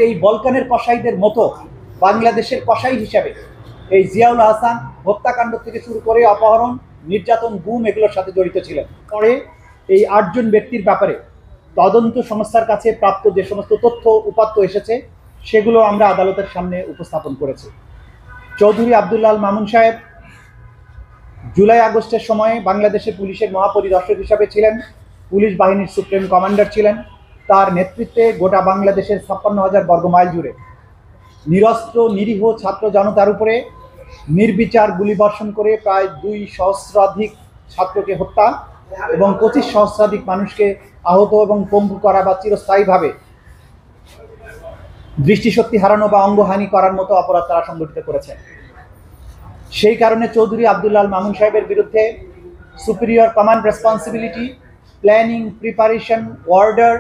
এই বলকানের কসাইদের মতো বাংলাদেশের কসাই হিসাবে এই জিয়াউল হাসান হত্যাকাণ্ড থেকে শুরু করে অপহরণ, নির্যাতন, গুম এগুলোর সাথে জড়িত ছিলেন। পরে এই 8 জন ব্যক্তির ব্যাপারে তদন্ত সংস্থার কাছে প্রাপ্ত যে সমস্ত তথ্য উপাত্ত এসেছে সেগুলো আমরা আদালতের সামনে উপস্থাপন করেছি। চৌধুরী আব্দুল্লাহ আল মামুন সাহেব জুলাই আগস্টের সময়ে বাংলাদেশের পুলিশের মহাপরিদর্শক হিসাবে ছিলেন, পুলিশ বাহিনীর সুপ্রিম কমান্ডার ছিলেন। তার নেতৃত্বে গোটা বাংলাদেশের 56,000 বর্গমাইল জুড়ে নিরস্ত্র নিরীহ ছাত্র জনতার উপরে নির্বিচার গুলিবর্ষণ করে প্রায় 2 সহস্রাধিক ছাত্রকে হত্যা এবং 25 সহস্রাধিক মানুষকে আহত এবং পঙ্গু করা বা চিরস্থায়ীভাবে দৃষ্টিশক্তি হারানো বা অঙ্গহানি করার মতো অপরাধ তারা সংগঠিত করেছে। সেই কারণে চৌধুরী আব্দুল্লাহ আল মামুন সাহেবের বিরুদ্ধে superior command responsibility, planning, preparation, order,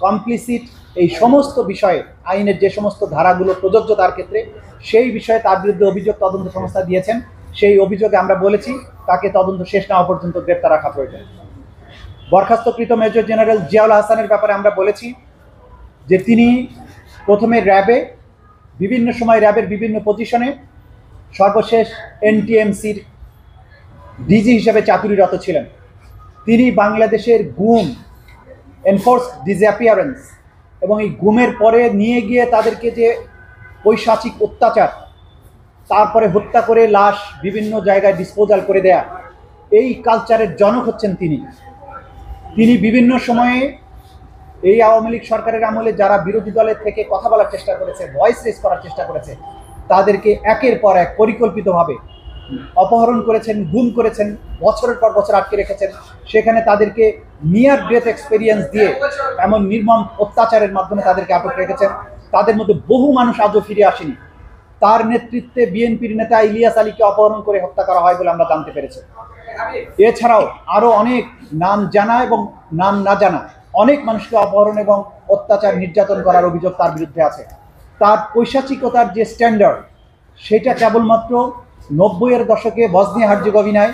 complicit এই সমস্ত বিষয়ে আইনের যে সমস্ত ধারাগুলো প্রযোজ্য তার ক্ষেত্রে সেই বিষয়ে তার বিরুদ্ধে অভিযোগ তদন্ত সংস্থা দিয়েছেন। সেই অভিযোগে আমরা বলেছি তাকে তদন্ত শেষ না হওয়া পর্যন্ত গ্রেপ্তার রাখা প্রয়োজন। বরখাস্তকৃত মেজর জেনারেল জিয়াউল হাসানের ব্যাপারে আমরা বলেছি যে তিনি প্রথমে র্যাবে, বিভিন্ন সময় র্যাবের বিভিন্ন পজিশনে, সর্বশেষ এনটিএমসির ডিজি হিসেবে চাতুরিরত ছিলেন। তিনি বাংলাদেশের গুম, এনফোর্সড ডিসঅ্যাপিয়ারেন্স এবং এই গুমের পরে নিয়ে গিয়ে তাদেরকে যে পৈশাচিক অত্যাচার, তারপরে হত্যা করে লাশ বিভিন্ন জায়গায় ডিসপোজাল করে দেয়া, এই কালচারের জনক হচ্ছেন তিনি। তিনি বিভিন্ন সময়ে এই আওয়ামী লীগ সরকারের আমলে যারা বিরোধী দলের থেকে কথা বলার চেষ্টা করেছে, ভয়েস রেজ করার চেষ্টা করেছে, তাদেরকে একের পর এক পরিকল্পিতভাবে অপহরণ করেছেন, গুম করেছেন, বছরের পর বছর আটকে রেখেছেন। সেখানে তাদেরকে নিয়ার ডেথ এক্সপেরিয়েন্স দিয়ে এমন নির্মম অত্যাচারের মাধ্যমে তাদেরকে আটক রেখেছেন। তাদের মধ্যে বহু মানুষ আজও ফিরে আসেনি। তার নেতৃত্বে বিএনপির নেতা ইলিয়াস আলীকে অপহরণ করে হত্যা করা হয় বলে আমরা জানতে পেরেছি। এছাড়াও আরও অনেক নাম জানা এবং নাম না জানা অনেক মানুষকে অপহরণ এবং অত্যাচার, নির্যাতন করার অভিযোগ তার বিরুদ্ধে আছে। তার পৈশাচিকতার যে স্ট্যান্ডার্ড সেটা কেবলমাত্র 90-এর দশকে বসনিয়া হার্জেগোভিনায়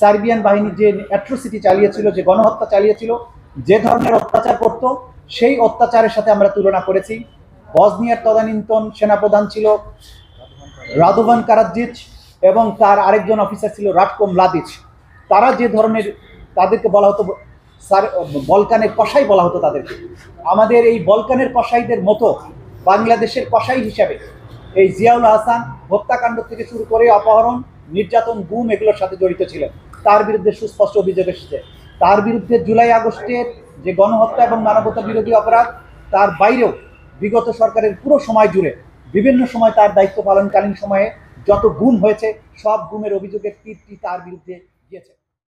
সার্বিয়ান বাহিনী যে অ্যাট্রোসিটি চালিয়েছিল, যে গণহত্যা চালিয়েছিল, যে ধরনের অত্যাচার করত, সেই অত্যাচারের সাথে আমরা তুলনা করেছি। বসনিয়ার তদানীন্তন সেনাপ্রধান ছিল রাদোভান কারাজিচ এবং তার আরেকজন অফিসার ছিল রাটকো মলাদিচ। তারা যে ধরনের, তাদেরকে বলা হতো বলকানের কসাই বলা হতো তাদেরকে। আমাদের এই বলকানের কসাইদের মতো বাংলাদেশের কসাই হিসাবে এই জিয়াউল হাসান হত্যাকাণ্ড থেকে শুরু করে অপহরণ, নির্যাতন, গুম এগুলোর সাথে জড়িত ছিলেন। তার বিরুদ্ধে সুস্পষ্ট অভিযোগ এসেছে। তার বিরুদ্ধে জুলাই আগস্টের যে গণহত্যা এবং মানবতা বিরোধী অপরাধ, তার বাইরেও বিগত সরকারের পুরো সময় জুড়ে বিভিন্ন সময় তার দায়িত্ব পালনকালীন সময়ে যত গুম হয়েছে সব গুমের অভিযোগের তীরটি তার বিরুদ্ধে গিয়েছে।